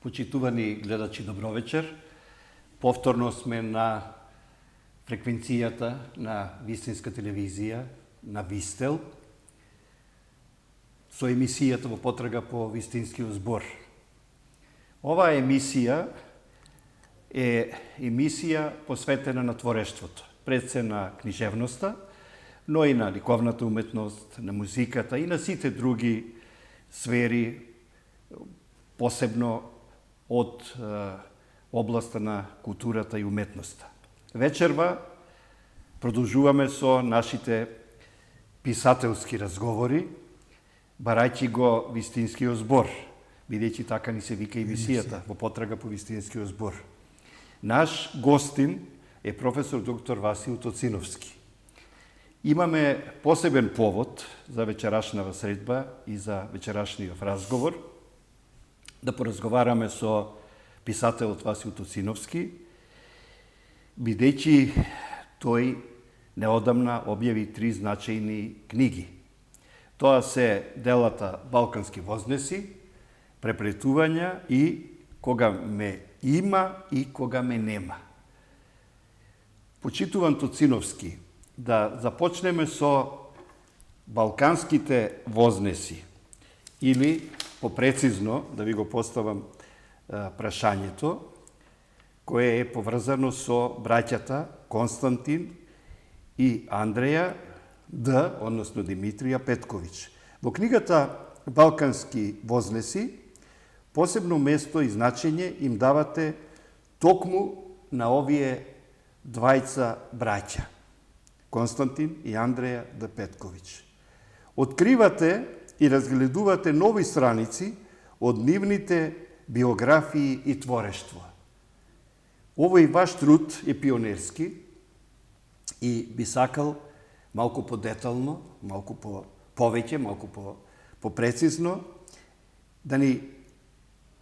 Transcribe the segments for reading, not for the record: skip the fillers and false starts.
Почитувани гледачи, добро вечер. Повторно сме на фреквенцијата на Вистинска телевизија, на Вистел, со емисијата во потрага по Вистинскиот збор. Оваа емисија е емисија посветена на творештвото, пред се на книжевноста, но и на ликовната уметност, на музиката и на сите други сфери, посебно од областа на културата и уметноста. Вечерва продолжуваме со нашите писателски разговори, барајќи го Вистинскиот збор, бидејќи така ни се вика и емисијата во потрага по Вистинскиот збор. Наш гостин е професор доктор Васил Тоциновски. Имаме посебен повод за вечерашнава средба и за вечерашниот разговор, да поразговараме со писателот Васил Тоциновски, бидејќи тој неодамна објави 3 значајни книги. Тоа се делата Балкански вознеси, Преплетувања и Кога ме има и кога ме нема. Почитуван Тоциновски, да започнеме со Балканските вознеси, или попрецизно да ви го поставам прашањето, кое е поврзано со браќата Константин и Андреја Д, односно Димитрија Петковиќ. Во книгата Балкански вознеси посебно место и значење им давате токму на овие двајца браќа, Константин и Андреја Д Петковиќ. Откривате и разгледувате нови страници од нивните биографии и творештво. Овој ваш труд е пионерски и би сакал малку подетално, малку повеќе, малку попрецизно да ни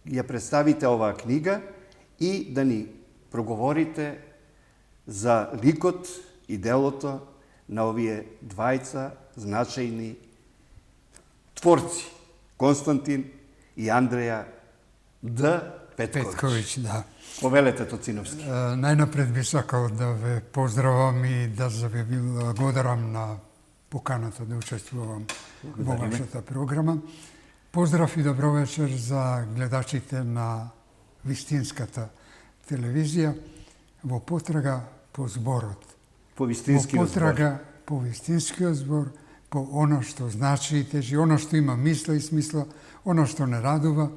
ја представите оваа книга и да ни проговорите за ликот и делото на овие двајца значајни творци, Константин и Андреја Д Петковиќ. Да. Повелете, Тоциновски. Најнапред би сакал да ве поздравам и да ви благодарам на поканата да учествувам во вашата програма. Поздрав и добро вечер за гледачите на Вистинската телевизија во потрага по зборот. По Вистинскиот збор. Во потрага по Вистинскиот збор, по оно што значи и тежи, оно што има мисла и смисла, оно што не радува,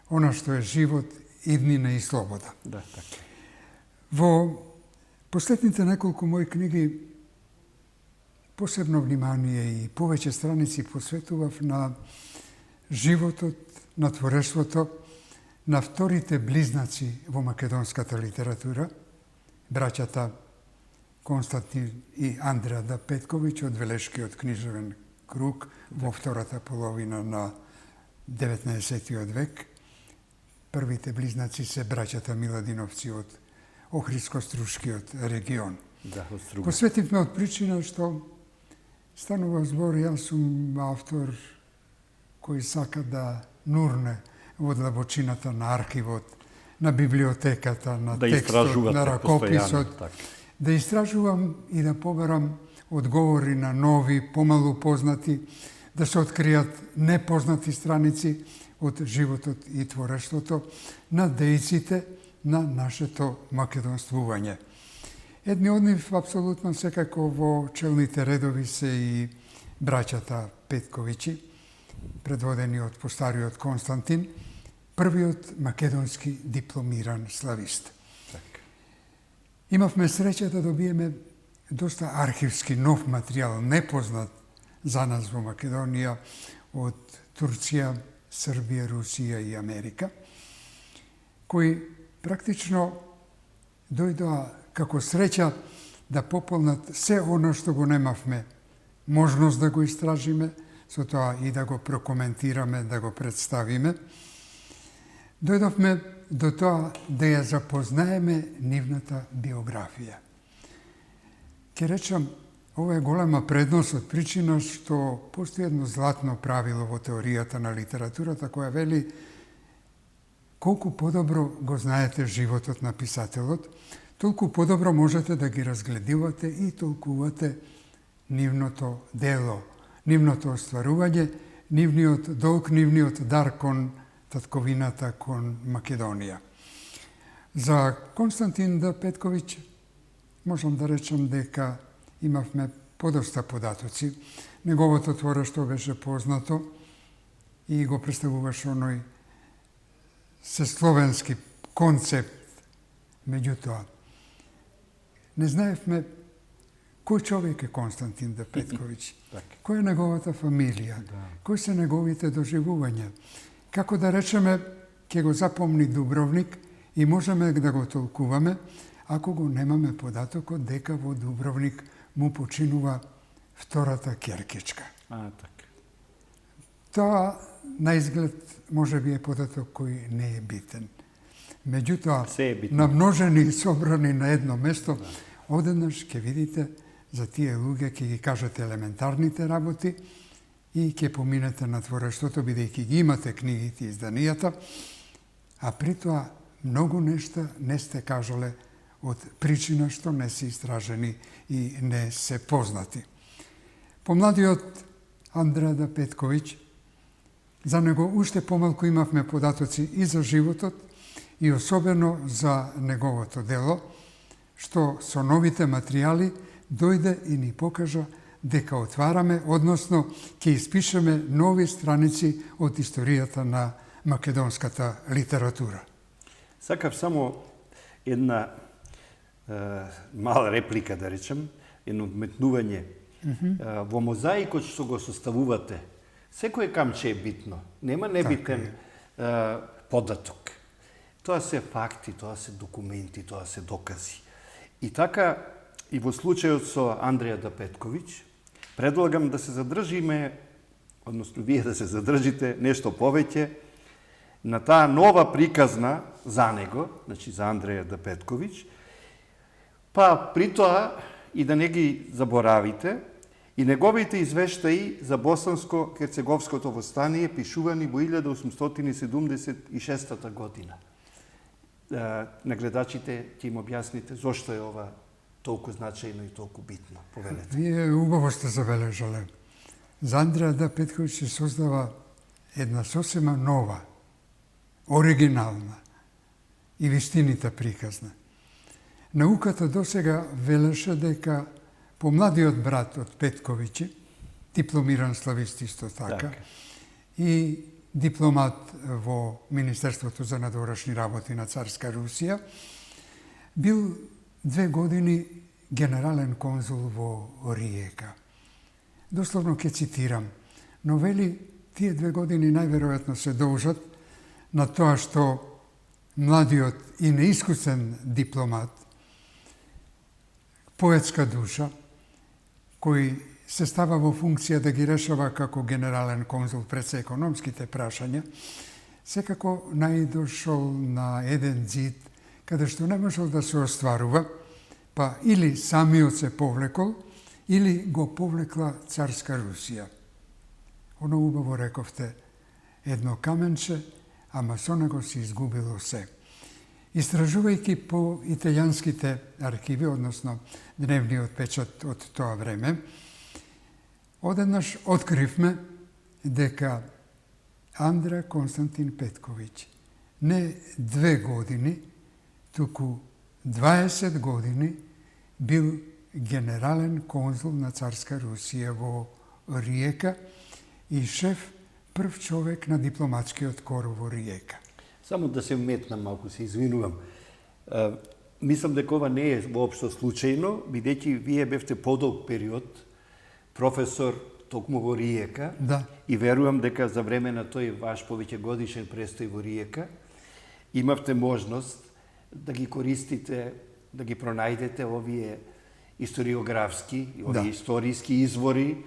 оно што е живот, иднина и слобода. Да, така. Во последните неколку мои книги посебно внимание и повеќе страници посветував на животот, на творештвото, на вторите близнаци во македонската литература, браќата Константин и Андреја Д Петковиќ од Велешкиот книжевен круг во втората половина на 19. век. Првите близнаци се браќата Миладиновци од Охридско-Струшкиот регион. Да, од Струга. Посветивме од причина што станува збор, јас сум автор кој сака да нурне во длабочината на архивот, на библиотеката, на да текстот, на ракописот, така. Да истражувам и да побарам одговори на нови, помалу познати, да се откријат непознати страници од животот и творештвото на дејците на нашето македонствување. Едни од нив апсолутно секако во челните редови се и браќата Петковиќи, предводени од постариот Константин, првиот македонски дипломиран славист. Имавме среќа да добиеме доста архивски нов материјал, непознат за нас во Македонија, од Турција, Србија, Русија и Америка, кои практично дојдоа како среќа да пополнат се оно што го немавме можност да го истражиме, со тоа и да го прокоментираме, да го представиме. Дојдовме до тоа да ја запознаеме нивната биографија. Ке речам, ова е голема предност од причина што постои едно златно правило во теоријата на литературата која вели колку подобро го знаете животот на писателот, толку подобро можете да ги разгледувате и толкувате нивното дело, нивното остварување, нивниот долг, нивниот дар кон татковината, кон Македонија. За Константин Д. Петковиќ можам да речам дека имавме подоста податоци. Неговото творештво беше познато и го представуваше оној сесловенски концепт. Меѓутоа, не знаевме кој човек е Константин Д. Петковиќ, која е неговата фамилија, кои се неговите доживувања. Како да речеме, ќе го запомни Дубровник и можеме да го толкуваме, ако го немаме податокот дека во Дубровник му починува втората ќеркичка. Така. Тоа на изглед може би е податок кој не е битен. Меѓутоа, намножени и собрани на едно место, одеднаш ќе видите за тие луѓе, ќе ги кажете елементарните работи и ќе поминете на творештвото, бидејќи ги имате книгите и изданијата, а при тоа многу нешта не сте кажале од причина што не се истражени и не се познати. Помладиот Андреа Д. Петковиќ, за него уште помалку имавме податоци и за животот, и особено за неговото дело, што со новите материјали дојде и ни покажа дека отвараме, односно ќе испишеме нови страници од историјата на македонската литература. Сакав само една мала реплика, да речем, едно метнување. Во мозаикот што го составувате, секој камче е битно. Нема небитен податок. Тоа се факти, тоа се документи, тоа се докази. И така, и во случајот со Андреа Д. Петковиќ, предлагам да се задржиме, односно вие да се задржите нешто повеќе на таа нова приказна за него, значи за Андреа Д. Петковиќ, па при тоа и да не ги заборавите, и неговите извештаи за Босанско-Херцеговското востание пишувани во 1876 година. На гледачите ќе им објасните зошто е ова толку значајно и толку битно. Повелете. Вие убаво сте забележале. За Андреа Д. Петковиќ се создава една сосема нова, оригинална и вистинита приказна. Науката досега велеше дека помладиот брат од Петковиќи, дипломиран славист исто така, и дипломат во Министерството за надворешни работи на Царска Русија, бил 2 години генерален конзул во Риека. Дословно ќе цитирам, но вели тие 2 години најверојатно се должат на тоа што младиот и неискусен дипломат, поетска душа, кој се става во функција да ги решава како генерален конзул пред се економските прашања, секако наидошол на еден зид, каде што не можел да се остварува, па или самиот се повлекол, или го повлекла Царска Русија. Оно убаво рековте, едно каменче, ама со него се изгубило се. Истражувајќи по италијанските архиви, односно дневниот печат од тоа време, одеднаш откривме дека Андреа Константин Петковиќ не 2 години, туку 20 години бил генерален конзул на Царска Русија во Риека и шеф прв човек на дипломатскиот кор во Риека. Само да се вметнам малку, се извинувам. Мислам дека ова не е воопшто случајно, бидејќи вие бевте подолг период професор токму во Риека, и верувам дека за време на тој ваш повеќе годишен престој во Риека имавте можност да ги користите, да ги пронајдете овие историографски, овие историски извори,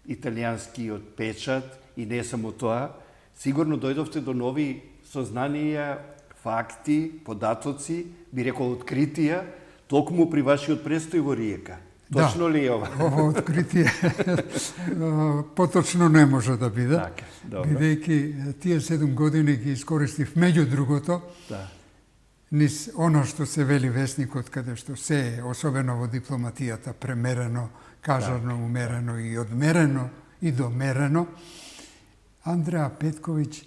италијанскиот печат и не само тоа. Сигурно дојдовте до нови сознанија, факти, податоци, би рекол откритија, токму при вашиот престој во Риека. Точно ли е ова? Ово откритие поточно не може да биде, Така, добро. бидејќи тие 7 години ги искористив меѓу другото, Да. низ оно што се вели весникот, каде што се е, особено во дипломатијата, премерено, кажано, умерено и одмерено и домерено, Андреа Петковиќ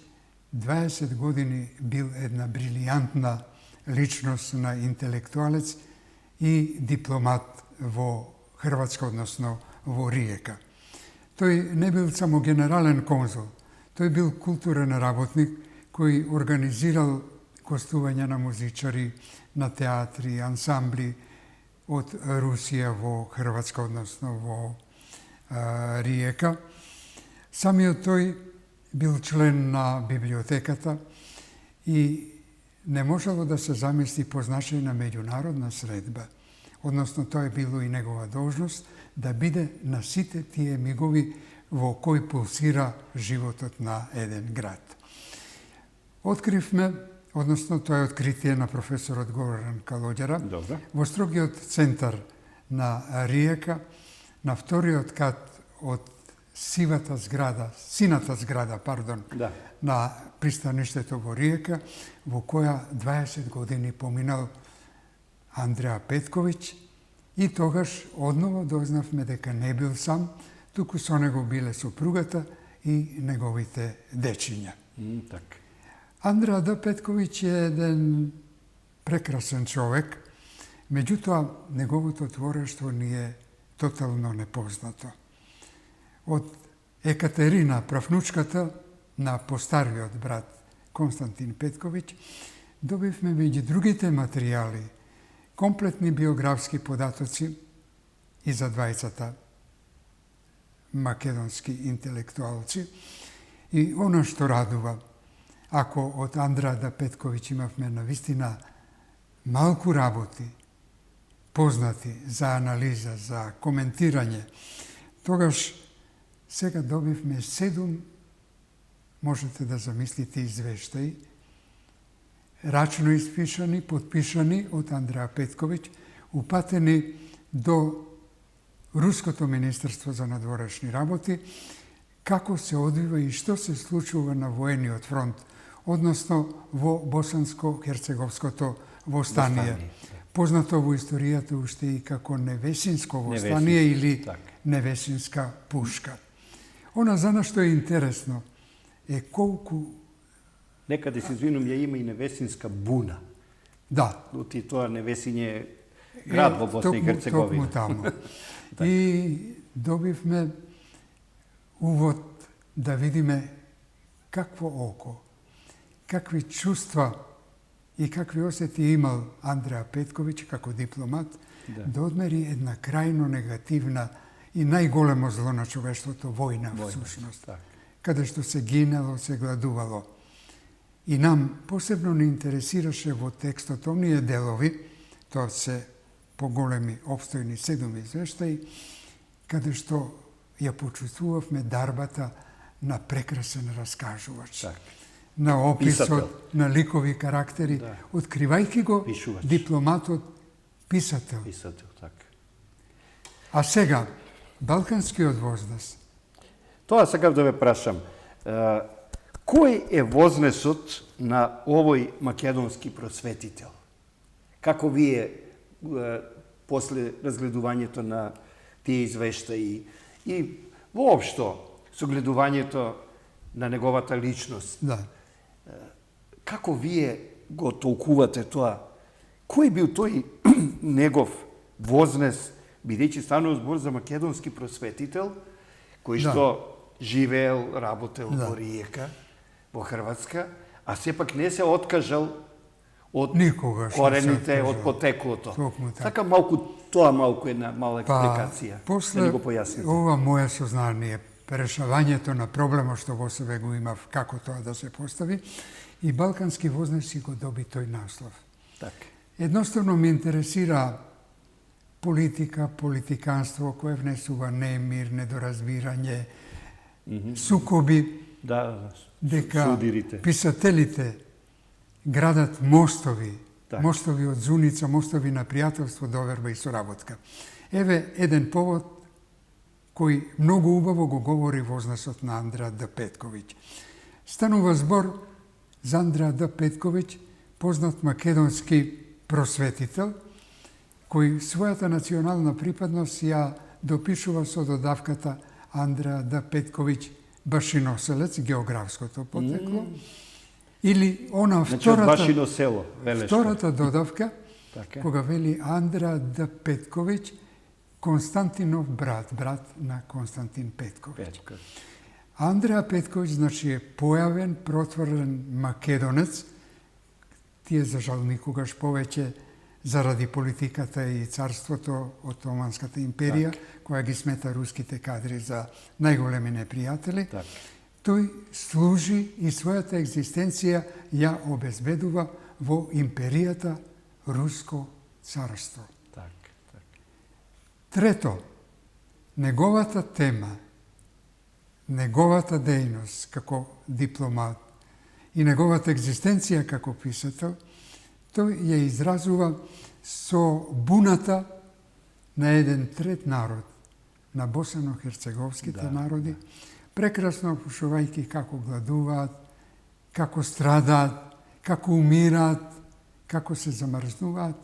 20 години бил една брилијантна личност на интелектуалец и дипломат во Хрватска, односно во Риека. Тој не бил само генерален конзул, тој бил културен работник кој организирал гостување на музичари, на театри, ансамбли од Русија во Хрватска, односно во Риека. Самиот тој бил член на библиотеката и не можело да се замисли по значајна меѓународна средба. Односно, тоа е било и негова должност да биде на сите тие мигови во кој пулсира животот на еден град. Откривме, односно тоа е откритие на професорот Горан Калоѓера, Добро. во строгиот центар на Риека, на вториот кат од сината зграда, Да. на пристаништето во Риека, во која 20 години поминал Андреа Петковиќ, и тогаш одново дознавме дека не бил сам, туку со него биле сопругата и неговите дечиња. Така. Андреа Д. Петковиќ е еден прекрасен човек, меѓутоа неговото творештво ни е тотално непознато. Од Екатерина, правнучката на постариот брат Константин Петковиќ, добивме меѓу другите материјали комплетни биографски податоци и за двајцата македонски интелектуалци. И она што радува, ако од Андреа Д. Петковиќ имавме навистина малку работи, познати за анализа, за коментирање, тогаш сега добивме 7, можете да замислите, извештаи, рачно испишани, подпишани од Андреа Петковиќ, упатени до Руското министерство за надворешни работи, како се одвива и што се случува на воениот фронт, односно во Босанско-Херцеговското востание. Познато во историјата уште и како невесинско востание или невесинска пушка. Она за нас што е интересно е колку... Некаде се извинувам, ја има и невесинска буна. Да. Оти тоа невесиње е град во Босна и Херцеговина. Токму таму. И добивме увод да видиме какво око, какви чувства и какви осети имал Андреа Петковиќ како дипломат, да одмери една крајно негативна и најголемо зло на човештвото, војна всушност, каде што се гинело, се гладувало. И нам посебно не интересираше во текстот оние делови, тоа се поголеми обстојни 7 извештаи, каде што ја почувствувавме дарбата на прекрасен раскажувач. На описот, на ликови карактери, откривајќи го дипломатот писател. А сега, балканскиот вознес. Тоа сакав да ве прашам. Кој е вознесот на овој македонски просветител? Како вие, после разгледувањето на тие извештаи и воопшто согледувањето на неговата личност, како вие го толкувате тоа? Кој бил тој негов вознес, бидејќи станува збор за македонски просветител, кој што живеел, работел во Риека, во Хрватска, а сепак не се откажал од корените, од потеклото. Така малку една мала експликација. После ова моја сознание, решавањето на проблемот што во себе го имав, како тоа да се постави, и балкански вознес си го доби тој наслов. Едноставно ме интересира политика, политиканство, кое внесува немир, недоразбирање, сукоби, дека писателите градат мостови, мостови од зуница, мостови на пријателство, доверба и соработка. Еве еден повод кој многу убаво го говори вознесот на Андреа Д. Петковиќ. Станува збор за Андреа Д. Петковиќ, познат македонски просветител, кој својата национална припадност ја допишува со додавката Андреа Д. Петковиќ Башиноселец, географското потекло, или она Башино село, Велешко. втората додавка, Така. кога вели Андреа Д. Петковиќ, Константинов брат на Константин Петковиќ. Андреа Петковиќ, значи, е појавен, протворен македонец. Тие, за жал, никогаш повеќе, заради политиката и царството, Отоманската империја, која ги смета руските кадри за најголеми непријатели, тој служи и својата екзистенција ја обезбедува во империјата Руско царство. Трето, неговата тема, неговата дејност како дипломат и неговата екзистенција како писател, тој ја изразува со буната на еден трет народ, на босано-херцеговските народи, прекрасно опишувајќи како гладуваат, како страдаат, како умираат, како се замрзнуваат,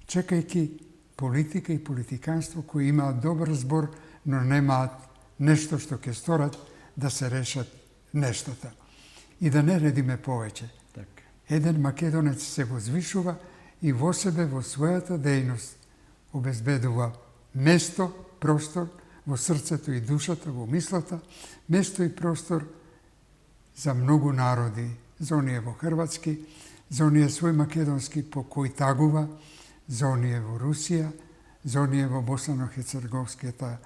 чекајќи политика и политиканство кои имаат добар збор, но немаат нешто што ќе сторат да се решат нештата. И да не редиме повеќе. Еден македонец се возвишува и во себе, во својата дејност, обезбедува место, простор во срцето и душата, во мислата, место и простор за многу народи, за оние во хрватски, за оние свој македонски по кој тагува, за оние во Русија, за оние во Босано-Херцеговската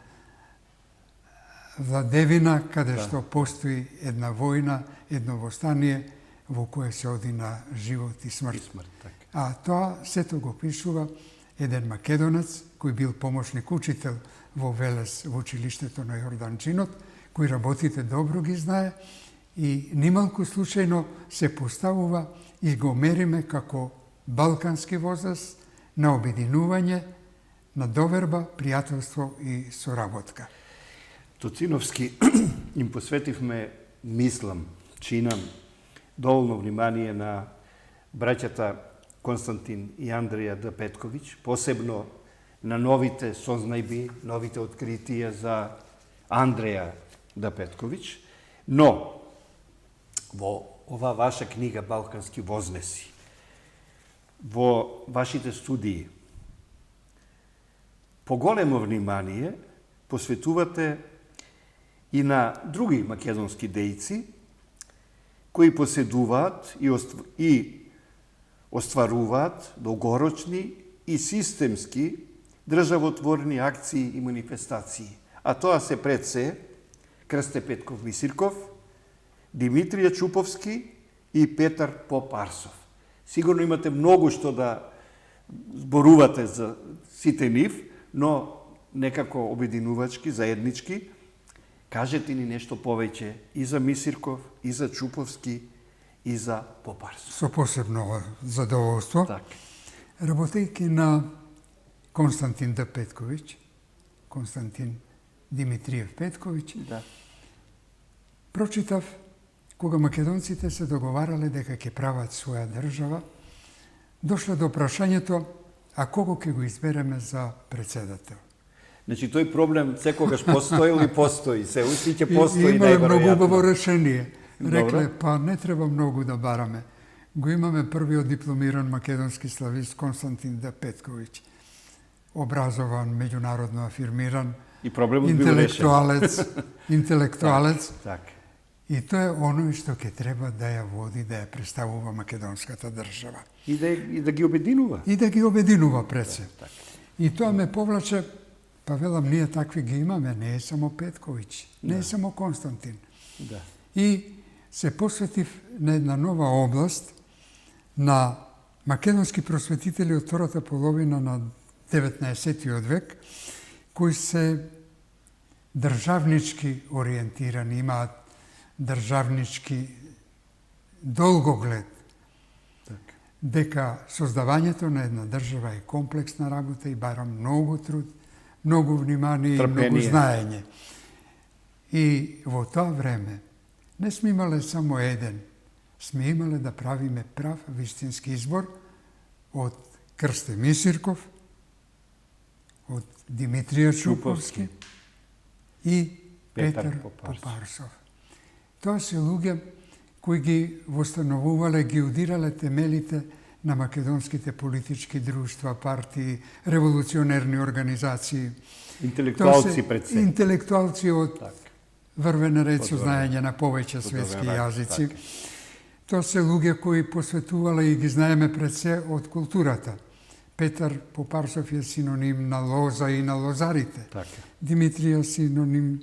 владевина, каде што постои една војна, едно востание, во кое се оди на живот и смрт. А тоа сето го пишува еден македонец, кој бил помошник учител во Велес, во училиштето на Јорданчинот, кој работите добро ги знае и нималку случајно се поставува и го мериме како балкански возраст на обединување, на доверба, пријателство и соработка. Тоциновски им посветивме, мислам, чинам, доволно внимание на браќата Константин и Андреа Д. Петковиќ, посебно на новите сознајби, новите откритија за Андреа Д. Петковиќ, но во ова ваша книга Балкански вознеси, во вашите студии, поголемо внимание посветувате и на други македонски дејци, кои поседуваат и остваруваат долгорочни и системски државотворни акции и манифестации. А тоа се пред се Крсте Петков Мисирков, Димитрија Чуповски и Петар Поп Арсов. Сигурно имате многу што да зборувате за сите нив, но некако обединувачки, заеднички, кажете ни нешто повеќе и за Мисирков, и за Чуповски, и за Поп Арсов. Со посебно задоволство. Работејќи на Константин Д. Петковиќ, Константин Димитриев Петковиќ, прочитав кога македонците се договарале дека ќе прават своја држава, дошле до прашањето, а кого ќе го избереме за председател? Значи, тој проблем секогаш постои или постои? Се уште ќе постои најверојатно. Има многу убаво решение. Рекле, па не треба многу да бараме. Го имаме првиот дипломиран македонски славист Константин Д. Петковиќ. Образован, меѓународно афирмиран, интелектуалец. И тоа е оној што ќе треба да ја води, да ја представува македонската држава. И да ги обединува. И да ги обединува пред се. И тоа ме повлаче, па велам, ние такви ги имаме, не е само Петковиќ, не е само Константин. И се посветив на една нова област, на македонски просветители од втората половина на 19. век, кои се државнички ориентирани, имаат државнички долгоглед, дека создавањето на една држава е комплексна работа и бара многу труд, многу внимание и многу Трпение. знаење. И во тоа време не сме имале само еден, сме имале да правиме прав вистински избор од Крсте Мисирков, од Димитрија Чуповски и Петар Петар Попарсов. Попарсов. Тоа се луѓе кои ги востановувале, ги удирале темелите на македонските политички друштва, партии, револуционерни организации. Интелектуалци пред се. Интелектуалци од Так. врвена ред со Од знаење на повеќе светски врвен ред, јазици. така. Тоа се луѓе кои посветувале и ги знаеме пред се од културата. Петар Попарсов е синоним на лоза и на лозарите. Така. Димитрија синоним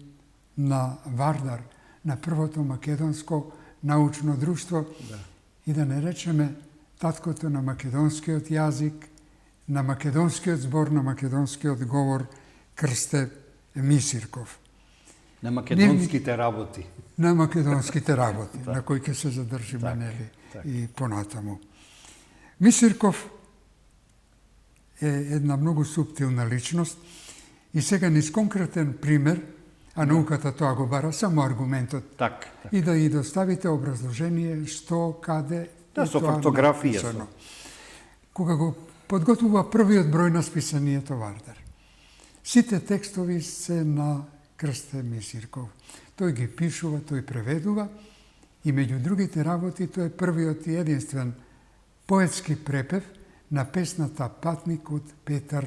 на Вардар, на првото македонско научно друштво, Да. и да не речеме таткото на македонскиот јазик, на македонскиот збор, на македонскиот говор Крсте Мисирков. На македонските работи. На македонските работи, на кои ќе се задржиме, Така, нели, така. и понатаму. Мисирков е една многу суптилна личност и сега низ конкретен пример, а науката тоа го бара, само аргументот, Так. и да и доставите образложение што, каде, Да, и со тоа фактографија, написано. Кога го подготвува првиот број на списанието Вардар, сите текстови се на Крсте Мисирков. Тој ги пишува, тој преведува и меѓу другите работи тој е првиот и единствен поетски препев на песната Патник од Петар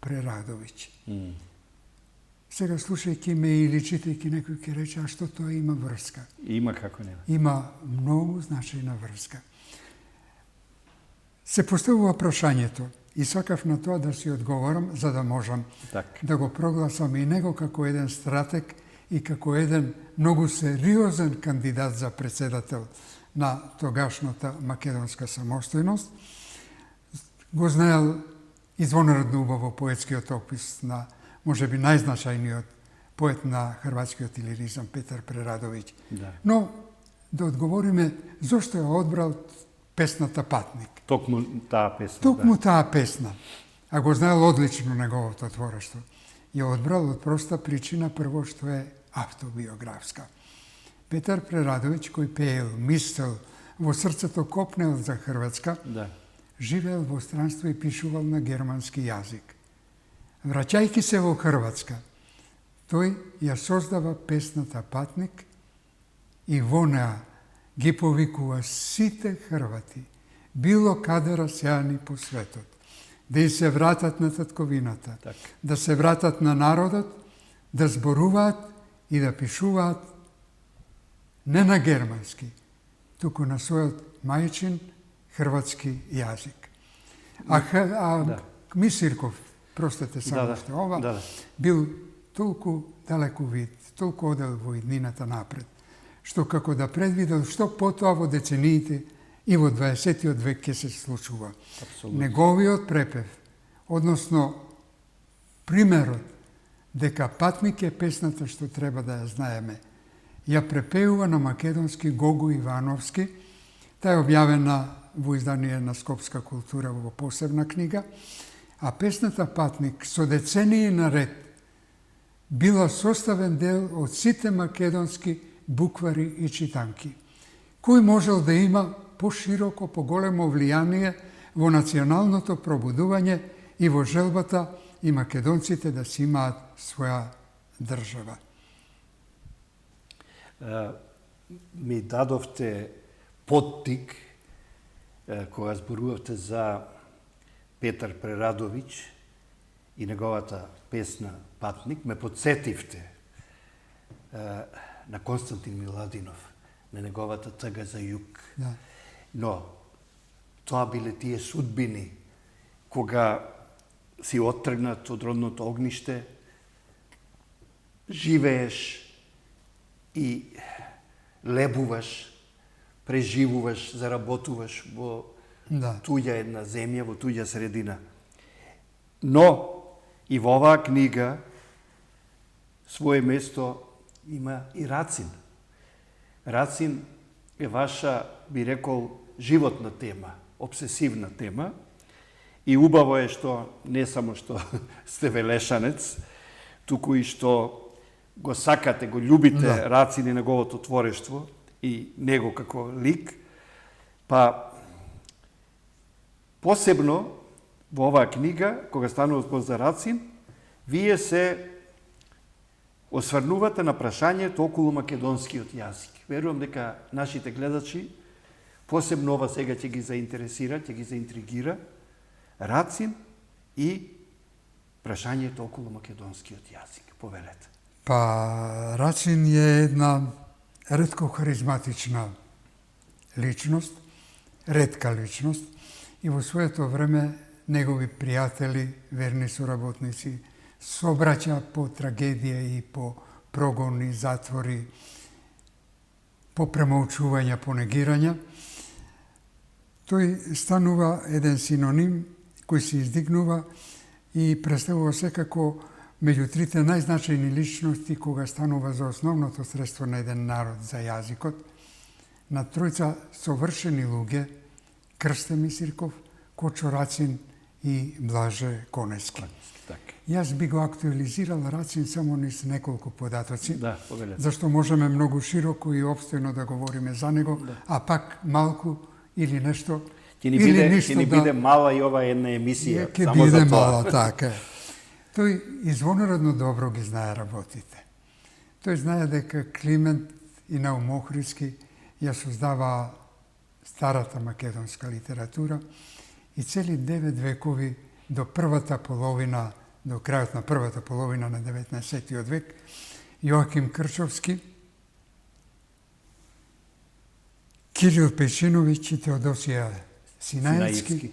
Прерадовиќ. Сега слушајќи ме или читајќи, некој ќе рече, а што тоа има врска? Има како нема. Има многу значајна врска. Се поставува прашањето и сакав на тоа да си одговорам за да можам Так. да го прогласам и него како еден стратег и како еден многу сериозен кандидат за председател на тогашната македонска самостојност. Го знаел извонредно убаво поетскиот опис на можеби најзначајниот поет на хрватскиот илиризам Петар Прерадовиќ. Да. Но да одговориме зошто ја одбрал песната Патник. Токму таа песна. Токму таа песна, а го знаел одлично неговото творештво, ја одбрал од проста причина, прво што е автобиографска. Петар Прерадовиќ, кој пеел, мислел, во срцето копнел за Хрватска, Да. живеел во странство и пишувал на германски јазик. Враќајќи се во Хрватска, тој ја создава песната Патник и во неа ги повикува сите хрвати, било каде расеани по светот, да им се вратат на татковината, Така. да се вратат на народот, да зборуваат и да пишуваат не на германски, туку на својот мајчин хрватски јазик. Да. Мисирков, простете само Да, да. што ова, Да, да. бил толку далеку вид, толку одел во иднината напред, што како да предвидел што потоа во децениите и во 20-тиот век ќе се случува. Апсолутно. Неговиот препев, односно примерот дека Патник е песната што треба да ја знаеме, ја препеува на македонски Гого Ивановски, таа е објавена во издание на Скопска култура во посебна книга, а песната Патник со децении наред била составен дел од сите македонски буквари и читанки. Кој можел да има пошироко, поголемо влијание во националното пробудување и во желбата и македонците да си имаат своја држава. Ми дадовте поттик кога зборувавте за Петар Прерадовиќ и неговата песна Патник, ме подсетивте на Константин Миладинов, на неговата тага за југ. Да. Но тоа биле тие судбини кога си оттргнат од родното огниште, живееш и лебуваш, преживуваш, заработуваш во Да. туѓа една земја, во туѓа средина. Но и во оваа книга свое место има и Рацин. Рацин е ваша, би рекол, животна тема, обсесивна тема И убаво е што не само што сте велешанец, туку и што го сакате, го љубите Рацин и неговото творештво и него како лик. Па посебно во оваа книга, кога станува збор за Рацин, вие се осврнувате на прашањето околу македонскиот јазик. Верувам дека нашите гледачи посебно ова сега ќе ги заинтересира, ќе ги заинтригира Рацин и прашањето околу македонскиот јазик. Повелете. Па Рацин е една ретко харизматична личност, ретка личност и во своето време негови пријатели, верни соработници, собраќа по трагедија и по прогони, затвори, по премолчувања, по негирања. Тој станува еден синоним кој се издигнува и представува секако меѓу трите најзначајни личности кога станува за основното средство на еден народ, за јазикот, на тројца совршени луѓе, Крсте Мисирков, Кочо Рацин и Блаже Конески. Јас би го актуализирал Рацин само низ неколку податоци, зашто можеме многу широко и опстојно да говориме за него, а пак малку или нешто, Ќе ни биде мала и ова една емисија, ќе само биде за тоа. мала, така. Тој извонредно добро ги знае работите. Тој знае дека Климент и Наум Охридски ја создава старата македонска литература и цели 9 векови до првата половина, до крајот на првата половина на 19. век, Јоаким Крчовски, Кирил Печиновиќ и Теодосија Синајцки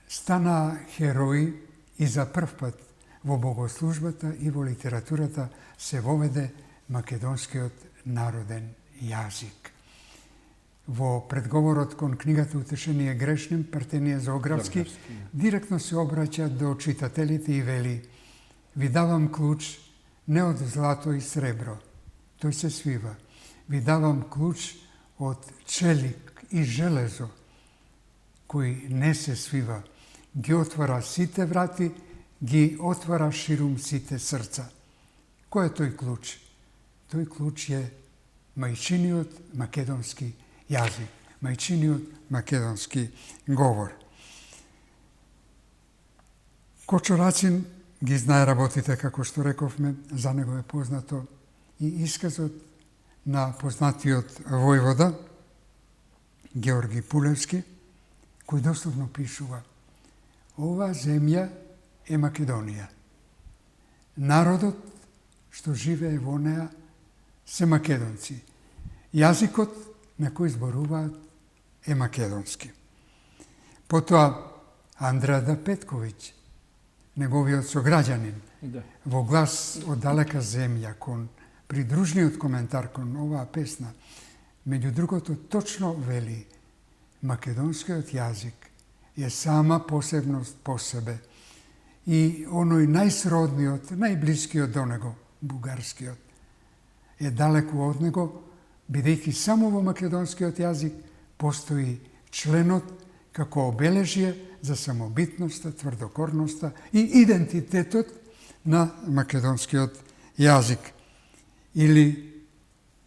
стана херои и за прв пат во богослужбата и во литературата се воведе македонскиот народен јазик. Во предговорот кон книгата Утешение грешним, Партенија Зоографски, директно се обраќа до читателите и вели: ви давам клуч не од злато и сребро, тој се свива. Ви давам клуч од челик и железо, кој не се свива. Ги отвара сите врати, ги отвара ширум сите срца. Кој е тој клуч? Тој клуч е мајчиниот македонски јазик, мајчиниот македонски говор. Кочо Рацин ги знае работите, како што рековме, за него е познато и исказот на познатиот војвода Георги Пулевски, кој дословно пишува: ова земја е Македонија. Народот што живее во неа се македонци. Јазикот на кој зборуваат е македонски. Потоа Андреа Петковиќ, неговиот сограѓанин, во глас од далека земја, кон придружниот коментар кон оваа песна, меѓу другото точно вели: македонскиот јазик е сама посебност по себе и оној најсродниот, најблискиот до него, бугарскиот, е далеку од него, бидејќи само во македонскиот јазик постои членот како обележје за самобитноста, тврдокорноста и идентитетот на македонскиот јазик. Или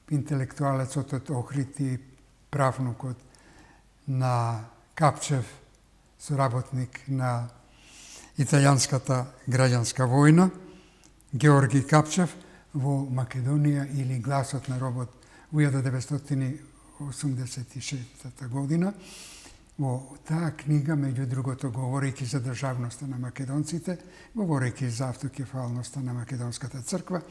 интелектуалецот од Охрид и правнукот на Капчев, соработник на италијанската граѓанска војна, Георги Капчев, во Македонија или Гласот на робот во 1986 година. Во таа книга, меѓу другото, говорејќи за државноста на македонците, говорејќи за автокефалноста на македонската црква,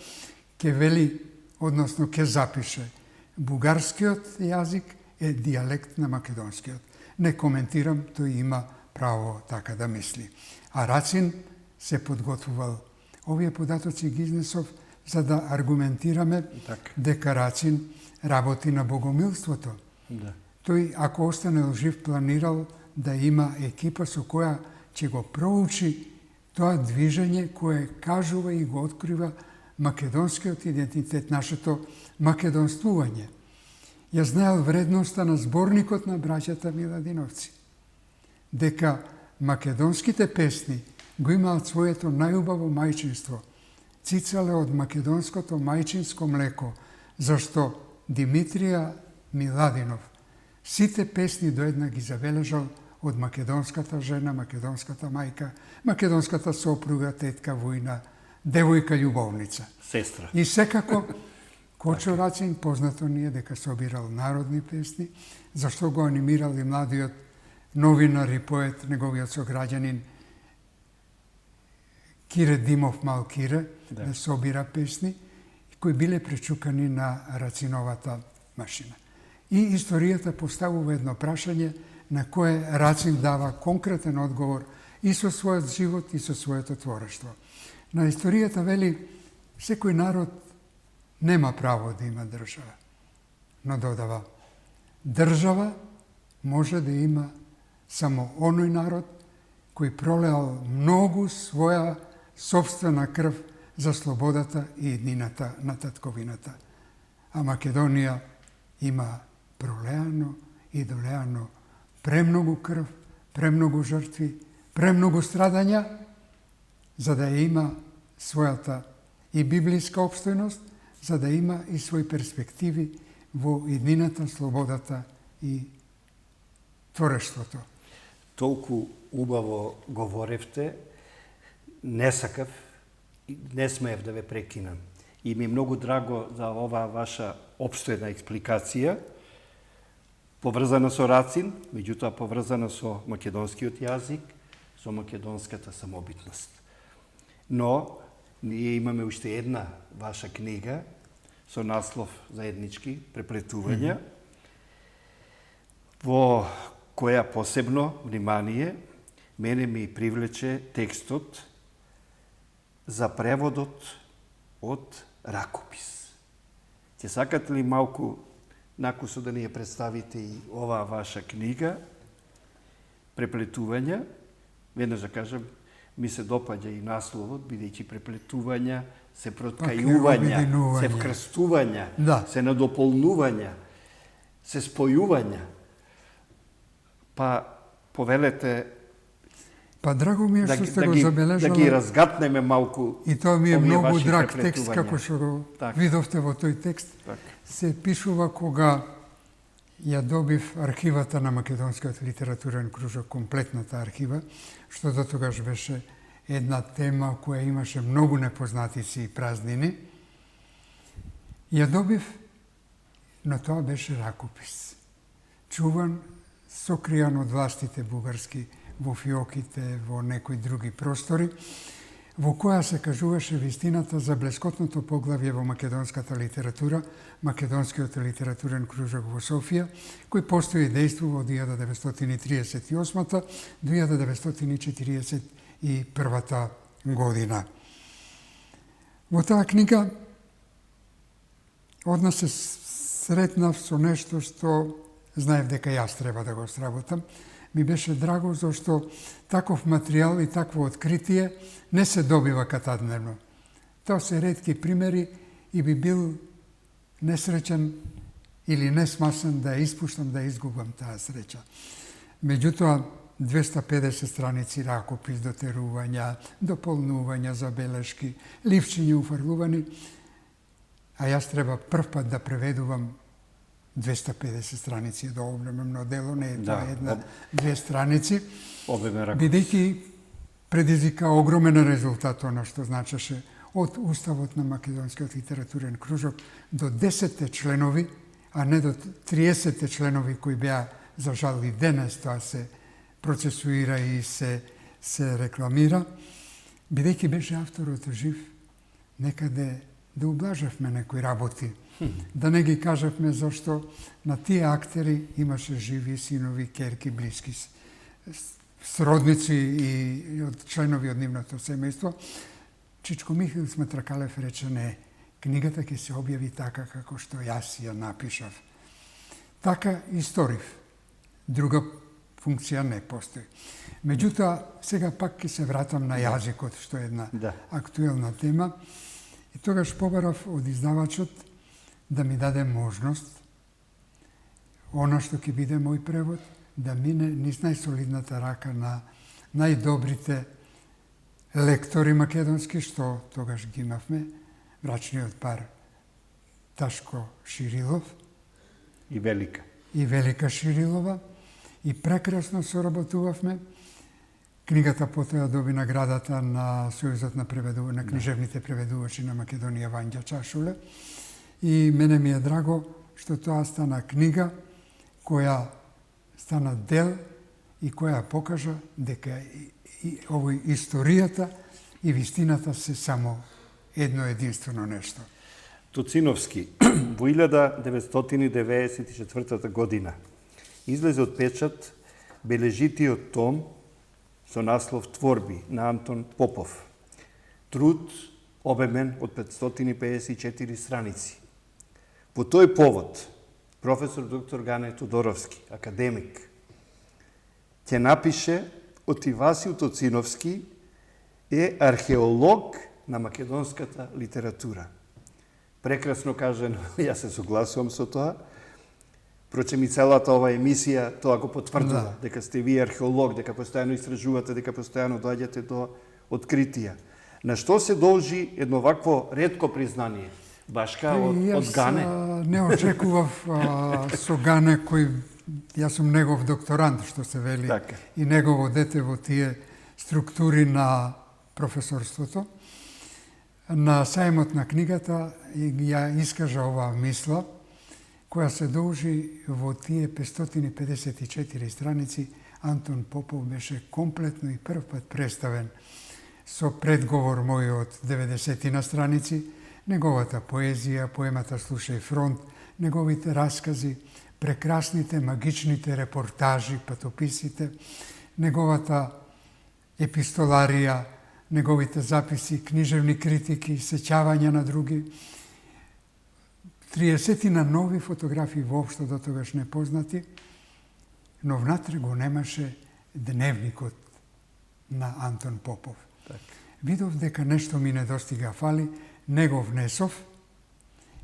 ке вели, односно ке запише: бугарскиот јазик е дијалект на македонскиот. Не коментирам, тој има право така да мисли. А Рацин се подготвувал. Овие податоци ги изнесов за да аргументираме дека Рацин работи на богомилството. Тој, ако останел жив, планирал да има екипа со која ќе го проучи тоа движење кое кажува и го открива македонскиот идентитет, нашето македонствување. Ја знаел вредноста на зборникот на браќата Миладиновци, дека македонските песни го имаат своето најубаво мајчинство. Цицале од македонското мајчинско млеко, зашто Димитрија Миладинов сите песни доедна ги забележал од македонската жена, македонската мајка, македонската сопруга, тетка, војна, девојка, љубовница. Сестра. И секако, Кочо Рацин познато ни е дека собирал народни песни, зашто го анимирал и младиот новинар и поет, неговиот сограѓанин Кире Димов Малкире, да собира песни, кои биле пречукани на Рациновата машина. И историјата поставува едно прашање на кое Рацин дава конкретен одговор и со својот живот и со своето творештво. На историјата вели, секој народ нема право да има држава, но додава, држава може да има само оној народ кој пролеал многу своја собствена крв за слободата и еднината на татковината. А Македонија има пролеано и долеано премногу крв, премногу жртви, премногу страдања, за да има својата и библиска опстојност, за да има и своји перспективи во еднината, слободата и творештвото. Толку убаво говоревте, не сакав и не смеев да ве прекинам. И ми е многу драго за оваа ваша опстојна експликација, поврзана со Рацин, меѓутоа поврзана со македонскиот јазик, со македонската самобитност. Но ние имаме уште една ваша книга со наслов Заеднички преплетувања, во која посебно внимание мене ми привлече текстот за преводот од ракопис. Ќе сакате ли малку накусо да ни ја представите и оваа ваша книга Преплетувања? Веднаш да кажам, ми се допаѓа и насловот, бидејќи преплетувања, се проткајувања, се вкрстувања, се надополнувања, се спојувања. Па повелете драго ми е што сте го забележала. Да ги разгатнеме малку. И тоа ми е многу драг текст, како што го видовте во тој текст. Се пишува кога ја добив архивата на Македонскиот литературен кружок, комплетната архива, што до тогаш беше една тема која имаше многу непознатици и празнини. Ја добив, но тоа беше ракопис. Чуван, сокријан од властите бугарски, во фиоките, во некои други простори, во која се кажуваше вистината за блескотното поглавје во македонската литература, Македонскиот литературен кружок во Софија, кој постои и действува од 1938 до 1941 година. Во таа книга од нас се сретнав со нешто што знаев дека јас треба да го сработам. Ми беше драго зашто таков материјал и такво откритие не се добива катадневно. Тоа се ретки примери и би бил несреќен или несмасен да ја испуштам, да изгубам таа среќа. Меѓутоа, 250 страници ракопис, дотерувања, дополнувања, забелешки, ливчиња уфрлувани, а јас треба прв пат да преведувам 250 страници до обремно дело, не е тоа една-две страници, бидејќи предизвика огромен резултат она што значеше од Уставот на Македонскиот литературен кружок до 10 членови, а не до 30 членови кои беа за жал и денес, тоа се процесуира и се рекламира, бидејќи беше авторот жив, некаде да ублажавме некои работи, да не ги кажавме зашто на тие актери имаше живи синови, керки, блиски, сродници и од членови од нивното семејство. Чичко Михаил Сматракалев рече не, книгата ќе се објави така како што јас ја напишав. Така и сторив. Друга функција не постои. Меѓутоа, сега пак ќе се вратам на јазикот, што е една актуелна тема. И тогаш побарав од издавачот да ми даде можност, она што ќе биде мој превод, да мине низ најсолидната рака на најдобрите лектори македонски, што тогаш ги имавме, врачниот пар Ташко Ширилов И Велика. и Велика Ширилова, и прекрасно соработувавме. Книгата потоа доби наградата на Сојузот на книжевните преведувачи на Македонија Вања Чашуле. И мене ми е драго што тоа стана книга која стана дел и која покажа дека и овој историјата и вистината се само едно единствено нешто. Тоциновски во 1994 година излезе од печат бележитиот том со наслов Творби на Антон Попов. Труд обемен од 554 страници. По тој повод, професор доктор Гане Тодоровски, академик, ќе напише оти Васил Тоциновски е археолог на македонската литература. Прекрасно кажано, јас се согласувам со тоа. Прочем и целата ова емисија тоа го потврдува, дека сте ви археолог, дека постојано истражувате, дека постојано доаѓате до откритија. На што се должи едно вакво ретко признание? Башка од Гане? Јас не очекував со Гане, кој јас сум негов докторант, што се вели, Така. и негово дете во тие структури на професорството. На сајмот на книгата ја искажа оваа мисла, која се должи во тие 554 страници. Антон Попов беше комплетно и прв пат представен со предговор мој од 90 на страници, неговата поезија, поемата Слушај фронт, неговите раскази, прекрасните, магичните репортажи, патописите, неговата епистоларија, неговите записи, книжевни критики, сеќавања на други, 30 на нови фотографии воопшто до тогаш непознати, но внатре го немаше дневникот на Антон Попов. Так. Видов дека нешто ми недостига, фали, не го внесов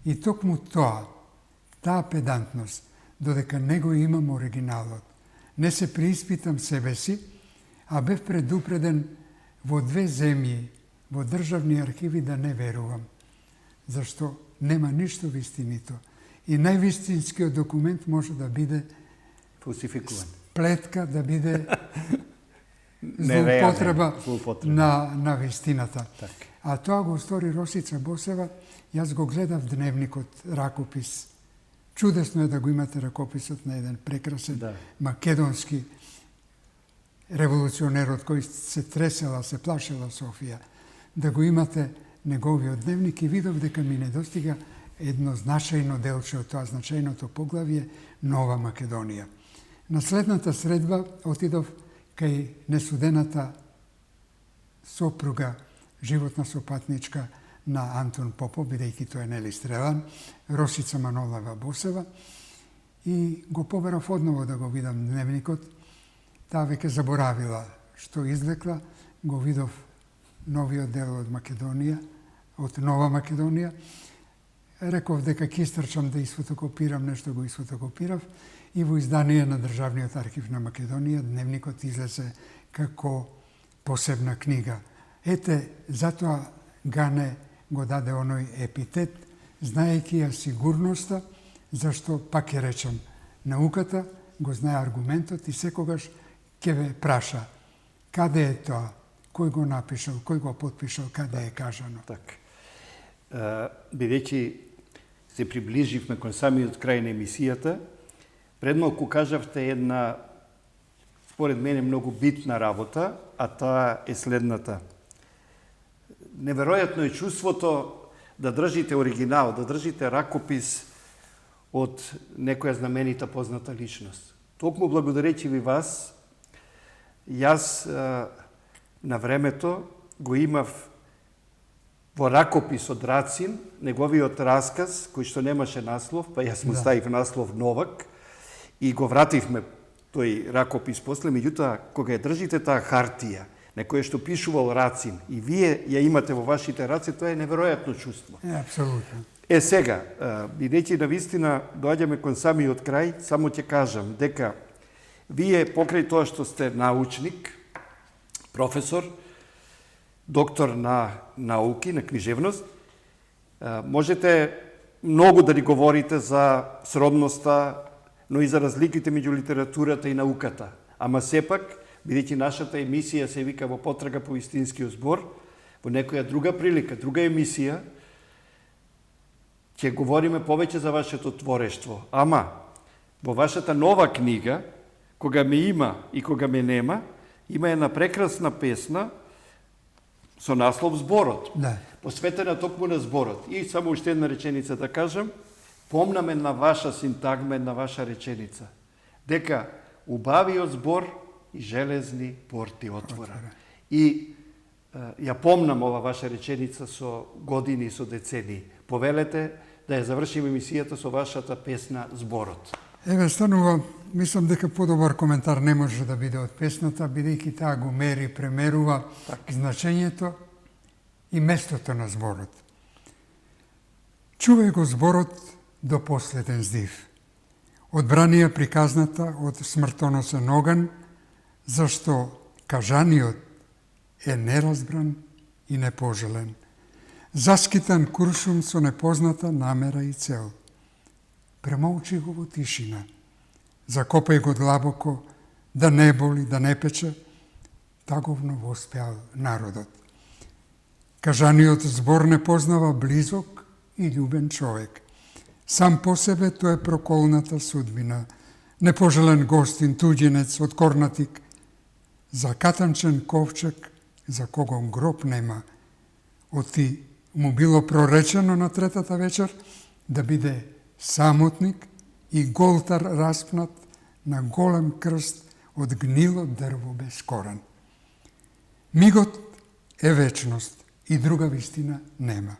и токму тоа, таа педантност, додека не го имам оригиналот, не се прииспитам себе си, а бев предупреден во 2 земји, во државни архиви да не верувам, зашто нема ништо вистинито. И највистинскиот документ може да биде Фалсификуван. сплетка, да биде Злоупотреба. на вистината. Так. А тоа го стори Росица Босева. Јас го гледав дневникот, ракопис. Чудесно е да го имате ракописот на еден прекрасен македонски револуционерот кој се тресела, се плашела Софија. Да го имате неговиот дневник и видов дека ми недостига едно значајно делче од тоа значајното поглавје Нова Македонија. На следната средба отидов кај несудената сопруга, животна сопатничка на Антон Попов, бидејќи тој е Нели Стрелан, Росица Манолева Босева, и го поберав одново да го видам дневникот. Таа веќе заборавила што извлекла, го видов новиот дел од Македонија, од Нова Македонија. Реков дека ќе истрчам да изфотокопирам, нешто го изфотокопирав и во издание на Државниот архив на Македонија дневникот излезе како посебна книга. Ете, затоа Гане го даде оној епитет, знаејќи ја сигурноста, зашто, пак ќе речам, науката го знае аргументот и секогаш ќе ве праша каде е тоа, кој го напишал, кој го потпишал, каде е кажано. Так. Бидејќи се приближивме кон самиот крај на емисијата, пред малку кажавте една, според мене, многу битна работа, а таа е следната. Неверојатно е чувството да држите оригинал, да држите ракопис од некоја знаменита позната личност. Токму благодарејќи ви вас, јас на времето го имав во ракопис од Рацин, неговиот расказ, кој што немаше наслов, па јас му ставив наслов Новак, и го вративме тој ракопис после, меѓутоа, кога ја држите таа хартија, некој што пишувал Рацин, и вие ја имате во вашите раце, тоа е неверојатно чувство. Апсолутно. Сега, бидејќи на вистина доаѓаме кон самиот крај, само ќе кажам дека вие покрај тоа што сте научник, професор, доктор на науки, на книжевност. Можете многу да ни говорите за сродноста, но и за разликите меѓу литературата и науката. Ама сепак, бидејќи нашата емисија се вика во потрага по вистинскиот збор, во некоја друга прилика, друга емисија, ќе говориме повеќе за вашето творештво. Ама, во вашата нова книга, кога ме има и кога ме нема, има една прекрасна песна со наслов Зборот. Да. Посветена токму на зборот. И само уште една реченица да кажам, помнам една ваша синтагма, една ваша реченица, дека убавиот збор и железни порти отвора. И ја помнам ова ваша реченица со години, со децени. Повелете да ја завршиме емисијата со вашата песна Зборот. Еве, станува, мислам дека подобар коментар не може да биде од песната, бидејќи таа го мери, премерува значењето и местото на зборот. Чувај го зборот до последен здив. Одбранија приказната од смртоносен оган, зашто кажаниот е неразбран и непожелен. Заскитан куршум со непозната намера и цел. Премолчи го во тишина. Закопај го длабоко, да не боли, да не пече. Таговно воспеал народот. Кажаниот збор не познава близок и љубен човек. Сам по себе тој е проколната судбина. Непожелен гостин, туѓенец, откорнатик. Закатанчен ковчег, за кого гроб нема. Оти му било проречено на третата вечер да биде самотник и голтар распнат на голем крст од гнило дрво без корен. Мигот е вечност и друга вистина нема.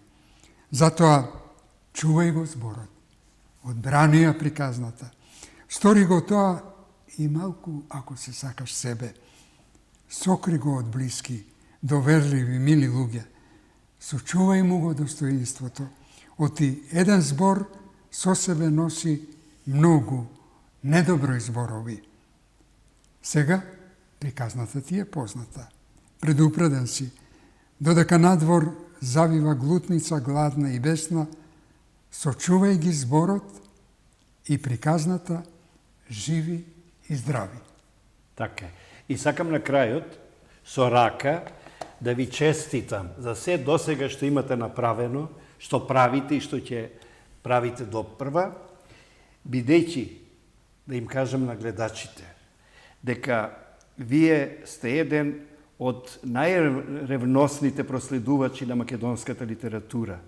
Затоа чувај го зборот, одбранија приказната. Стори го тоа и малку, ако се сакаш себе. Сокри го од блиски, доверливи, мили луѓе. Сочувај му го достоинството. Оти еден збор со себе носи многу недоброи зборови. Сега приказната ти е позната. Предупреден си, додека надвор завива глутница гладна и бесна, сочувај ги зборот и приказната живи и здрави. Така е. И сакам на крајот, со рака, да ви честитам за се досега што имате направено, што правите и што ќе правите допрва, бидејќи, да им кажам на гледачите, дека вие сте еден од најревносните проследувачи на македонската литература.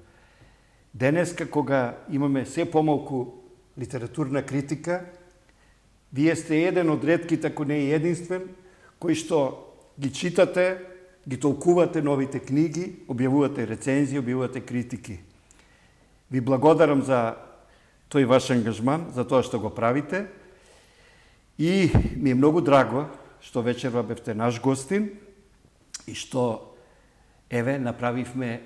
Денеска, кога имаме се помалку литературна критика, вие сте еден од ретките, ако не е единствен, кои што ги читате, ги толкувате новите книги, објавувате рецензии, објавувате критики. Ви благодарам за тој ваш ангажман, за тоа што го правите. И ми е многу драго што вечерва бевте наш гостин и што, еве, направивме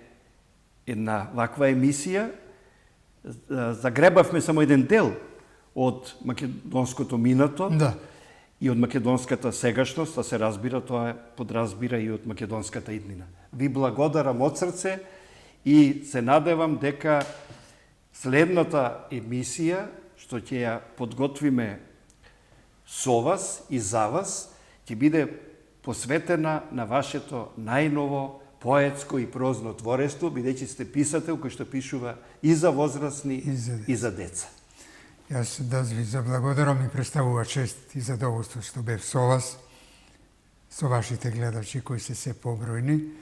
една ваква емисија. Загребавме само еден дел од македонското минато, Да. и од македонската сегашност, а се разбира, тоа подразбира и од македонската иднина. Ви благодарам од срце и се надевам дека следната емисија, што ќе ја подготвиме со вас и за вас, ќе биде посветена на вашето најново поетско и прозно творество, бидејќи сте писател кој што пишува и за возрастни и за деца. Јас да ви заблагодарам и представува чест и задоволство што бев со вас, со вашите гледачи кои се се побројни.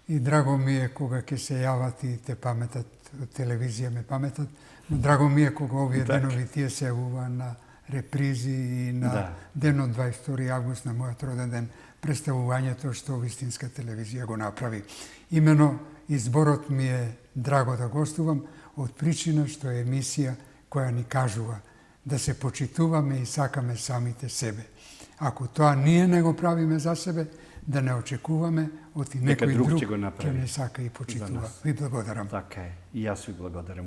И драго ми е кога ќе се јават и те паметат, од телевизија ме паметат, но драго ми е кога овие денови тие се јавува на репризи и на денот 22 август на мојот роден ден, представувањето што вистинска телевизија го направи. Имено изборот ми е драго да гостувам од причина што е емисија која ни кажува да се почитуваме и сакаме самите себе. Ако тоа ние не го правиме за себе, да не очекуваме од некој друг ќе не сака и почитува. Ви благодарам. Така е. И јас ви благодарам.